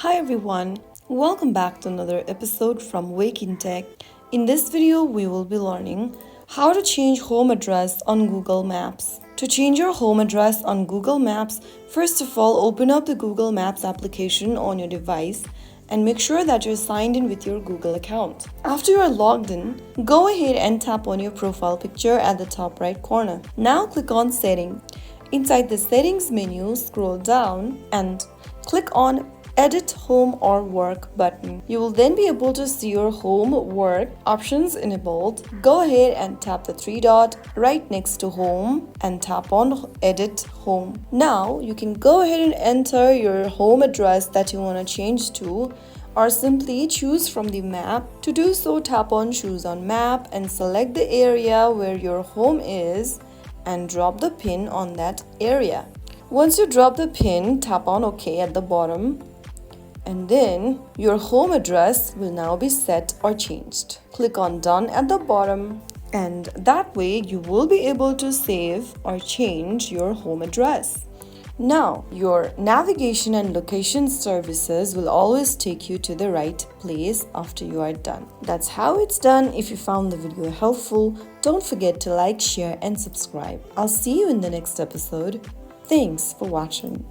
Hi everyone, welcome back to another episode from Wake&Tech. In this video, we will be learning how to change home address on Google Maps. To change your home address on Google Maps, first of all, open up the Google Maps application on your device and make sure that you're signed in with your Google account. After you are logged in, go ahead and tap on your profile picture at the top right corner. Now click on Settings. Inside the Settings menu, scroll down and click on Edit Home or Work button. You will then be able to see your home work options enabled. Go ahead and tap the three dot right next to home and tap on Edit Home. Now you can go ahead and enter your home address that you want to change to, or simply choose from the map. To do so, tap on Choose on Map and select the area where your home is and drop the pin on that area. Once you drop the pin, tap on OK at the bottom. And then your home address will now be set or changed. Click on Done at the bottom, and that way you will be able to save or change your home address. Now, your navigation and location services will always take you to the right place after you are done. That's how it's done. If you found the video helpful, don't forget to like, share, and subscribe. I'll see you in the next episode. Thanks for watching.